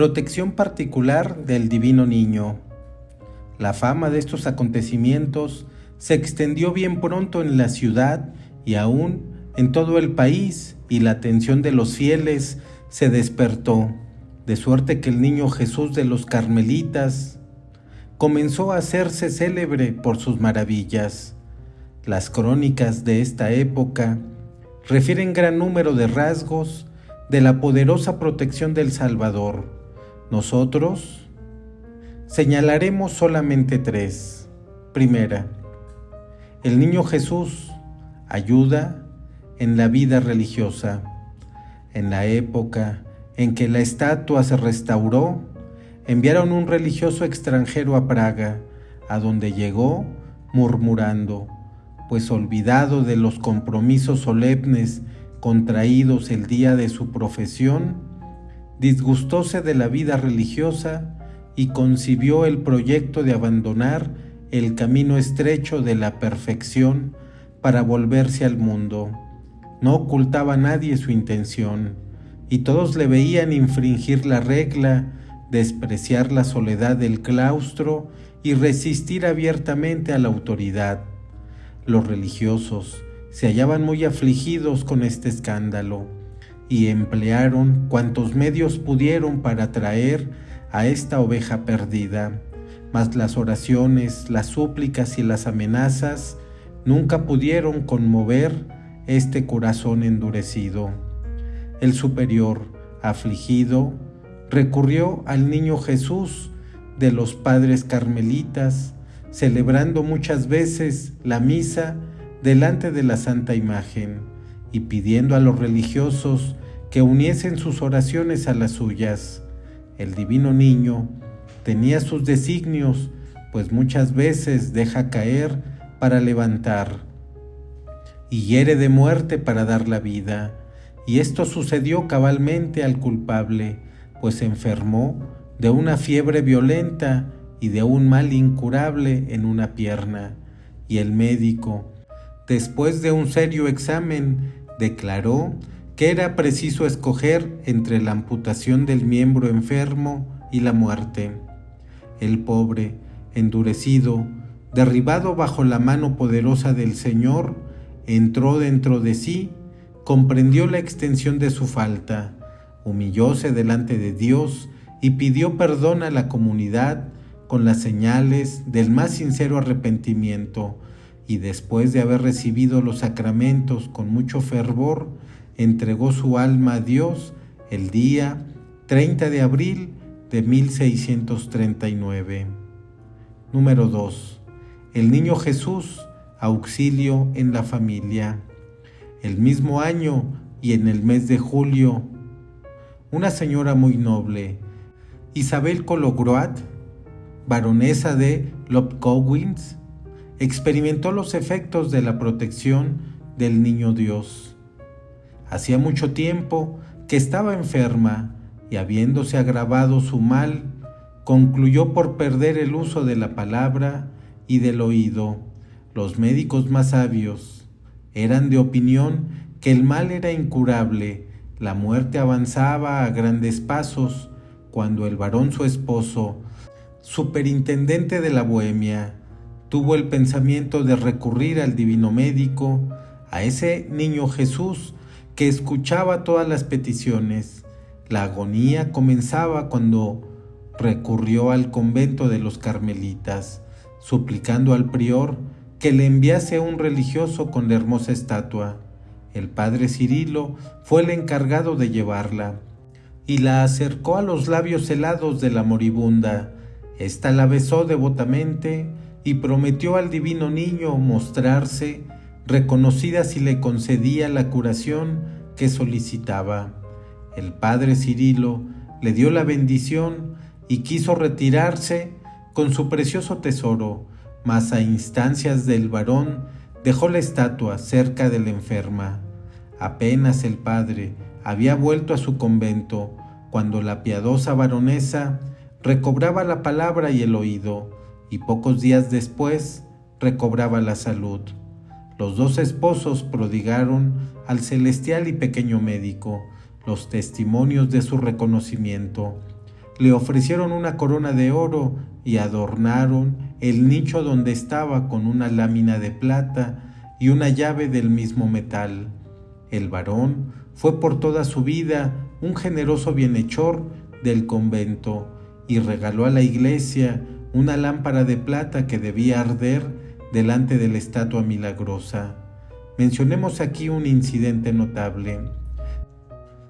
Protección particular del Divino Niño. La fama de estos acontecimientos se extendió bien pronto en la ciudad y aún en todo el país, y la atención de los fieles se despertó, de suerte que el niño Jesús de los Carmelitas comenzó a hacerse célebre por sus maravillas. Las crónicas de esta época refieren gran número de rasgos de la poderosa protección del Salvador. Nosotros señalaremos solamente 3. Primera, el niño Jesús ayuda en la vida religiosa. En la época en que la estatua se restauró, enviaron un religioso extranjero a Praga, a donde llegó murmurando, pues olvidado de los compromisos solemnes contraídos el día de su profesión, disgustóse de la vida religiosa y concibió el proyecto de abandonar el camino estrecho de la perfección para volverse al mundo. No ocultaba a nadie su intención, y todos le veían infringir la regla, despreciar la soledad del claustro y resistir abiertamente a la autoridad. Los religiosos se hallaban muy afligidos con este escándalo y emplearon cuantos medios pudieron para atraer a esta oveja perdida, mas las oraciones, las súplicas y las amenazas nunca pudieron conmover este corazón endurecido. El superior, afligido, recurrió al niño Jesús de los padres carmelitas, celebrando muchas veces la misa delante de la Santa Imagen y pidiendo a los religiosos que uniesen sus oraciones a las suyas. El divino niño tenía sus designios, pues muchas veces deja caer para levantar y hiere de muerte para dar la vida. Y esto sucedió cabalmente al culpable, pues se enfermó de una fiebre violenta y de un mal incurable en una pierna, y el médico, después de un serio examen, declaró que era preciso escoger entre la amputación del miembro enfermo y la muerte. El pobre, endurecido, derribado bajo la mano poderosa del Señor, entró dentro de sí, comprendió la extensión de su falta, humillóse delante de Dios y pidió perdón a la comunidad con las señales del más sincero arrepentimiento, y después de haber recibido los sacramentos con mucho fervor, entregó su alma a Dios el día 30 de abril de 1639. Número 2. El niño Jesús, auxilio en la familia. El mismo año y en el mes de julio, una señora muy noble, Isabel Kologroat, baronesa de Lobkowicz, experimentó los efectos de la protección del niño Dios. Hacía mucho tiempo que estaba enferma y, habiéndose agravado su mal, concluyó por perder el uso de la palabra y del oído. Los médicos más sabios eran de opinión que el mal era incurable, la muerte avanzaba a grandes pasos, cuando el varón su esposo, superintendente de la Bohemia, tuvo el pensamiento de recurrir al divino médico, a ese niño Jesús que escuchaba todas las peticiones. La agonía comenzaba cuando recurrió al convento de los Carmelitas, suplicando al prior que le enviase un religioso con la hermosa estatua. El padre Cirilo fue el encargado de llevarla, y la acercó a los labios helados de la moribunda. Ésta la besó devotamente y prometió al divino niño mostrarse reconocida si le concedía la curación que solicitaba. El padre Cirilo le dio la bendición y quiso retirarse con su precioso tesoro, mas a instancias del varón dejó la estatua cerca de la enferma. Apenas el padre había vuelto a su convento, cuando la piadosa baronesa recobraba la palabra y el oído, y pocos días después recobraba la salud. Los dos esposos prodigaron al celestial y pequeño médico los testimonios de su reconocimiento. le ofrecieron una corona de oro y adornaron el nicho donde estaba con una lámina de plata y una llave del mismo metal. El varón fue por toda su vida un generoso bienhechor del convento y regaló a la iglesia una lámpara de plata que debía arder delante de la estatua milagrosa. Mencionemos aquí un incidente notable.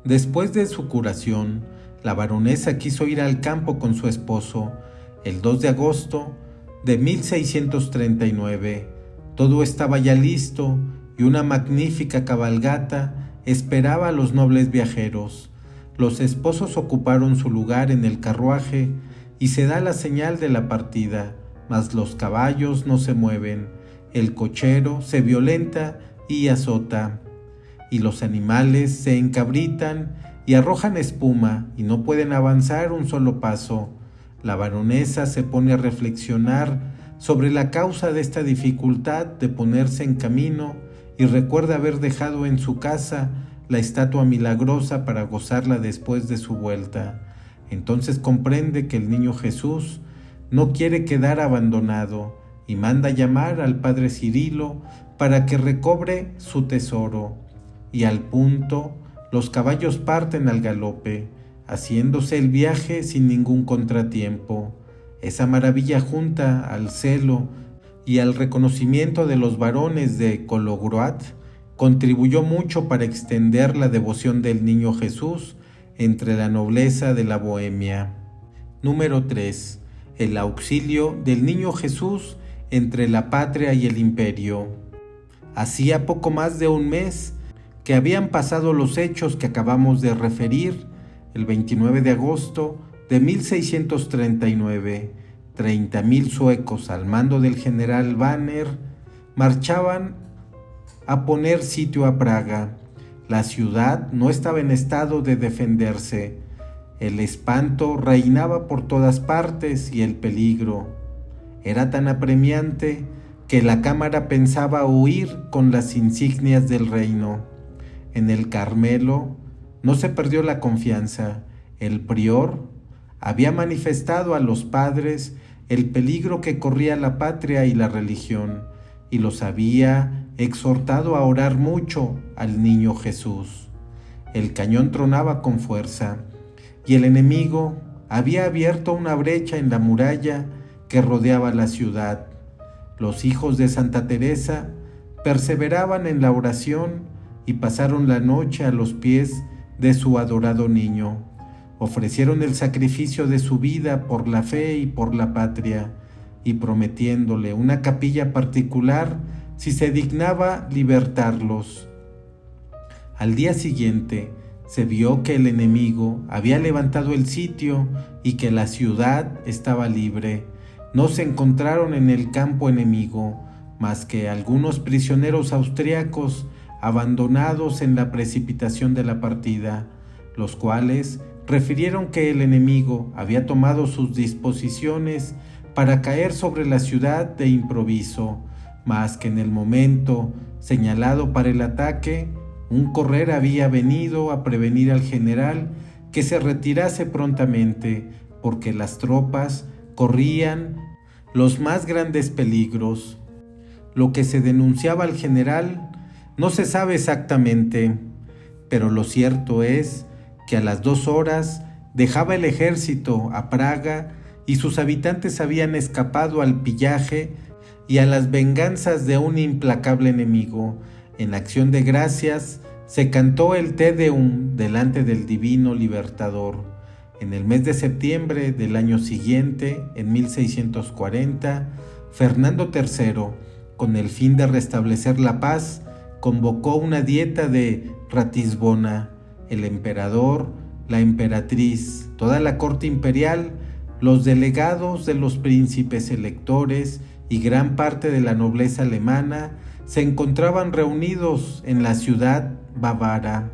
Después de su curación, la baronesa quiso ir al campo con su esposo el 2 de agosto de 1639. Todo estaba ya listo y una magnífica cabalgata esperaba a los nobles viajeros. Los esposos ocuparon su lugar en el carruaje y se da la señal de la partida, mas los caballos no se mueven, el cochero se violenta y azota, y los animales se encabritan y arrojan espuma y no pueden avanzar un solo paso. La baronesa se pone a reflexionar sobre la causa de esta dificultad de ponerse en camino y recuerda haber dejado en su casa la estatua milagrosa para gozarla después de su vuelta. Entonces comprende que el niño Jesús no quiere quedar abandonado y manda llamar al padre Cirilo para que recobre su tesoro. Y al punto, los caballos parten al galope, haciéndose el viaje sin ningún contratiempo. Esa maravilla junta al celo y al reconocimiento de los varones de Kologroat contribuyó mucho para extender la devoción del niño Jesús entre la nobleza de la Bohemia. Número 3. El auxilio del niño Jesús entre la patria y el imperio. Hacía poco más de un mes que habían pasado los hechos que acabamos de referir. El 29 de agosto de 1639, 30,000 suecos al mando del general Banner marchaban a poner sitio a Praga. La ciudad no estaba en estado de defenderse. El espanto reinaba por todas partes y el peligro era tan apremiante que la cámara pensaba huir con las insignias del reino. En el Carmelo no se perdió la confianza. El prior había manifestado a los padres el peligro que corría la patria y la religión, y los había exhortado a orar mucho al niño Jesús. El cañón tronaba con fuerza, y el enemigo había abierto una brecha en la muralla que rodeaba la ciudad. Los hijos de Santa Teresa perseveraban en la oración y pasaron la noche a los pies de su adorado niño. Ofrecieron el sacrificio de su vida por la fe y por la patria, y prometiéndole una capilla particular si se dignaba libertarlos. Al día siguiente se vio que el enemigo había levantado el sitio y que la ciudad estaba libre. No se encontraron en el campo enemigo más que algunos prisioneros austriacos abandonados en la precipitación de la partida, los cuales refirieron que el enemigo había tomado sus disposiciones para caer sobre la ciudad de improviso, mas que en el momento señalado para el ataque, un correr había venido a prevenir al general que se retirase prontamente, porque las tropas corrían los más grandes peligros. Lo que se denunciaba al general no se sabe exactamente, pero lo cierto es que a las 2 horas dejaba el ejército a Praga y sus habitantes habían escapado al pillaje y a las venganzas de un implacable enemigo. En acción de gracias se cantó el Te Deum delante del Divino Libertador. En el mes de septiembre del año siguiente, en 1640, Fernando III, con el fin de restablecer la paz, convocó una dieta de Ratisbona. El emperador, la emperatriz, toda la corte imperial, los delegados de los príncipes electores y gran parte de la nobleza alemana se encontraban reunidos en la ciudad bávara.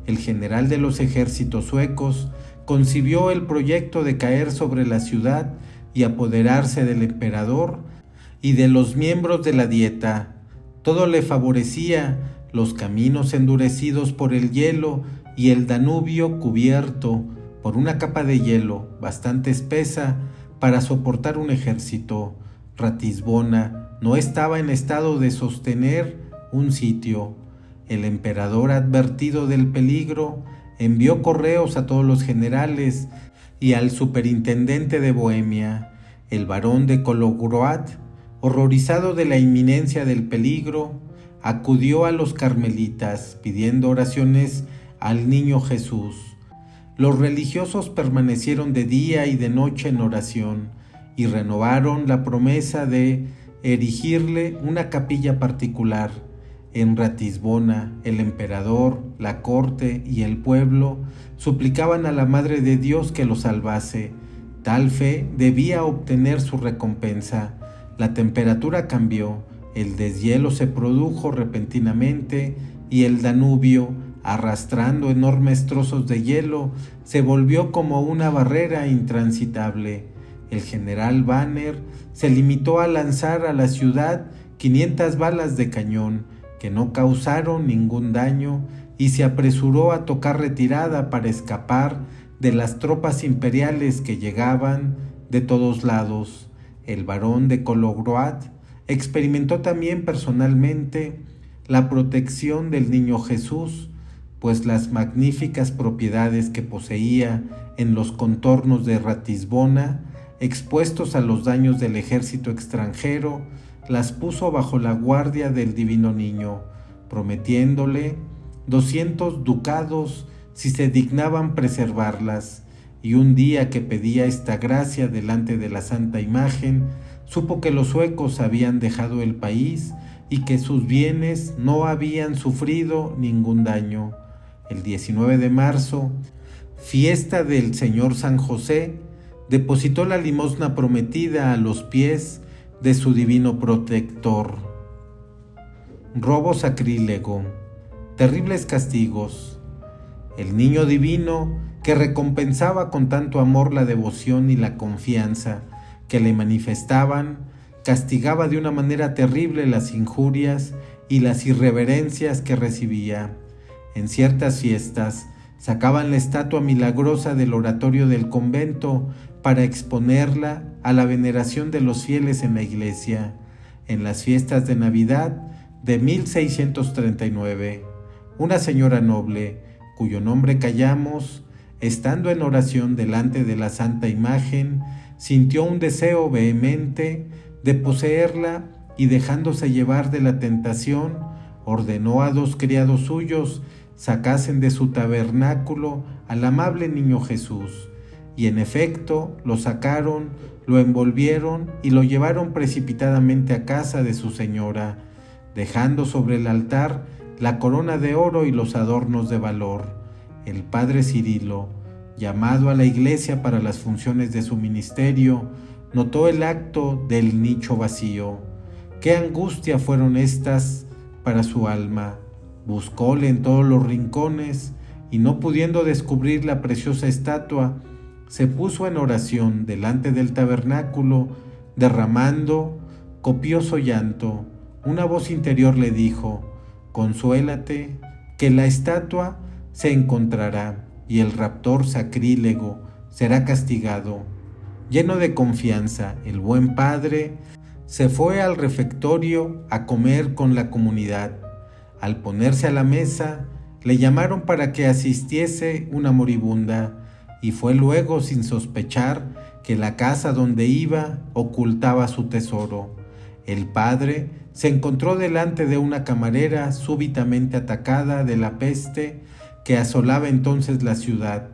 El general de los ejércitos suecos concibió el proyecto de caer sobre la ciudad y apoderarse del emperador y de los miembros de la dieta. Todo le favorecía: los caminos endurecidos por el hielo y el Danubio cubierto por una capa de hielo bastante espesa para soportar un ejército. Ratisbona no estaba en estado de sostener un sitio. El emperador, advertido del peligro, envió correos a todos los generales y al superintendente de Bohemia. El barón de Kolograd, horrorizado de la inminencia del peligro, acudió a los carmelitas pidiendo oraciones al niño Jesús. Los religiosos permanecieron de día y de noche en oración y renovaron la promesa de erigirle una capilla particular. En Ratisbona, el emperador, la corte y el pueblo suplicaban a la Madre de Dios que lo salvase. Tal fe debía obtener su recompensa. La temperatura cambió, el deshielo se produjo repentinamente y el Danubio, arrastrando enormes trozos de hielo, se volvió como una barrera intransitable. El general Banner se limitó a lanzar a la ciudad 500 balas de cañón, que no causaron ningún daño, y se apresuró a tocar retirada para escapar de las tropas imperiales que llegaban de todos lados. El barón de Kolograd experimentó también personalmente la protección del niño Jesús, pues las magníficas propiedades que poseía en los contornos de Ratisbona, expuestos a los daños del ejército extranjero, las puso bajo la guardia del divino niño, prometiéndole 200 ducados si se dignaban preservarlas. Y un día que pedía esta gracia delante de la Santa Imagen, supo que los suecos habían dejado el país y que sus bienes no habían sufrido ningún daño. El 19 de marzo, fiesta del Señor San José, depositó la limosna prometida a los pies de su divino protector. Robo sacrílego. Terribles castigos. El niño divino, que recompensaba con tanto amor la devoción y la confianza que le manifestaban, castigaba de una manera terrible las injurias y las irreverencias que recibía. En ciertas fiestas sacaban la estatua milagrosa del oratorio del convento para exponerla a la veneración de los fieles en la iglesia. En las fiestas de Navidad de 1639, una señora noble, cuyo nombre callamos, estando en oración delante de la Santa Imagen, sintió un deseo vehemente de poseerla y, dejándose llevar de la tentación, ordenó a 2 criados suyos sacasen de su tabernáculo al amable niño Jesús. Y en efecto lo sacaron, lo envolvieron y lo llevaron precipitadamente a casa de su señora, dejando sobre el altar la corona de oro y los adornos de valor. El padre Cirilo, llamado a la iglesia para las funciones de su ministerio, notó el acto del nicho vacío. ¡Qué angustia fueron estas para su alma! Buscóle en todos los rincones y, no pudiendo descubrir la preciosa estatua, se puso en oración delante del tabernáculo, derramando copioso llanto. Una voz interior le dijo: «Consuélate, que la estatua se encontrará y el raptor sacrílego será castigado». Lleno de confianza, el buen padre se fue al refectorio a comer con la comunidad. Al ponerse a la mesa, le llamaron para que asistiese una moribunda, y fue luego sin sospechar que la casa donde iba ocultaba su tesoro. El padre se encontró delante de una camarera súbitamente atacada de la peste que asolaba entonces la ciudad.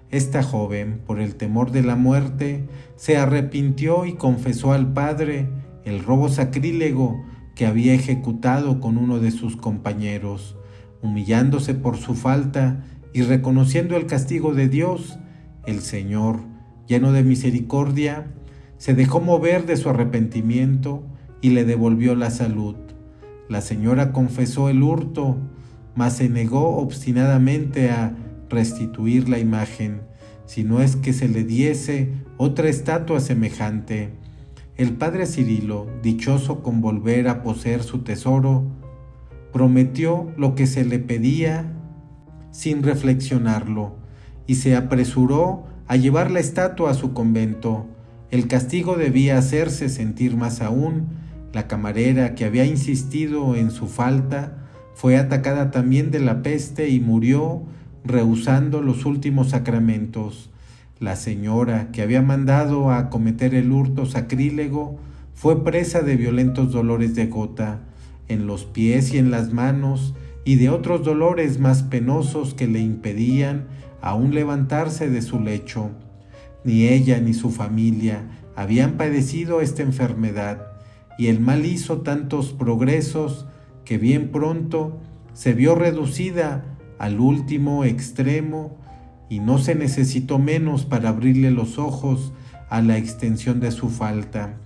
Esta joven, por el temor de la muerte, se arrepintió y confesó al padre el robo sacrílego que había ejecutado con uno de sus compañeros. Humillándose por su falta y reconociendo el castigo de Dios, el Señor, lleno de misericordia, se dejó mover de su arrepentimiento y le devolvió la salud. La señora confesó el hurto, mas se negó obstinadamente a restituir la imagen, si no es que se le diese otra estatua semejante. El padre Cirilo, dichoso con volver a poseer su tesoro, prometió lo que se le pedía sin reflexionarlo, y se apresuró a llevar la estatua a su convento. El castigo debía hacerse sentir más aún. La camarera, que había insistido en su falta, fue atacada también de la peste y murió rehusando los últimos sacramentos. La señora, que había mandado a cometer el hurto sacrílego, fue presa de violentos dolores de gota en los pies y en las manos, y de otros dolores más penosos que le impedían aún levantarse de su lecho. Ni ella ni su familia habían padecido esta enfermedad, y el mal hizo tantos progresos que bien pronto se vio reducida al último extremo, y no se necesitó menos para abrirle los ojos a la extensión de su falta.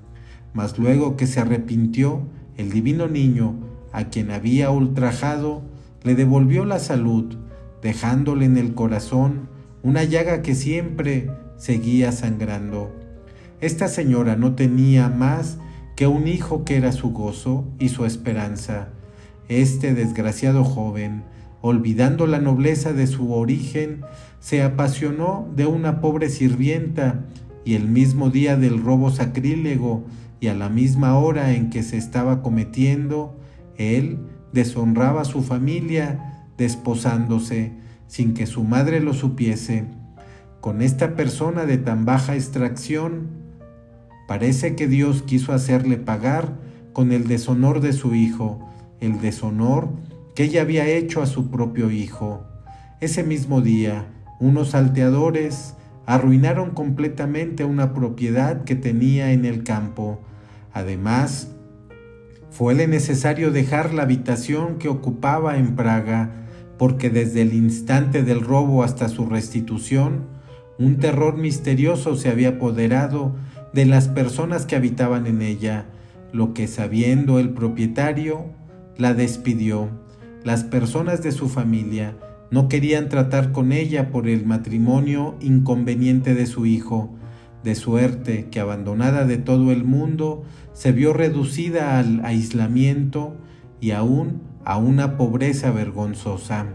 Mas luego que se arrepintió, el divino niño, a quien había ultrajado, le devolvió la salud, dejándole en el corazón una llaga que siempre seguía sangrando. Esta señora no tenía más que un hijo que era su gozo y su esperanza. Este desgraciado joven, olvidando la nobleza de su origen, se apasionó de una pobre sirvienta, y el mismo día del robo sacrílego y a la misma hora en que se estaba cometiendo, él deshonraba a su familia desposándose sin que su madre lo supiese. Con esta persona de tan baja extracción, parece que Dios quiso hacerle pagar con el deshonor de su hijo, el deshonor que ella había hecho a su propio hijo. Ese mismo día, unos salteadores arruinaron completamente una propiedad que tenía en el campo. Además, fuele necesario dejar la habitación que ocupaba en Praga, porque desde el instante del robo hasta su restitución, un terror misterioso se había apoderado de las personas que habitaban en ella, lo que, sabiendo el propietario, la despidió. Las personas de su familia no querían tratar con ella por el matrimonio inconveniente de su hijo, de suerte que, abandonada de todo el mundo, se vio reducida al aislamiento y aún a una pobreza vergonzosa.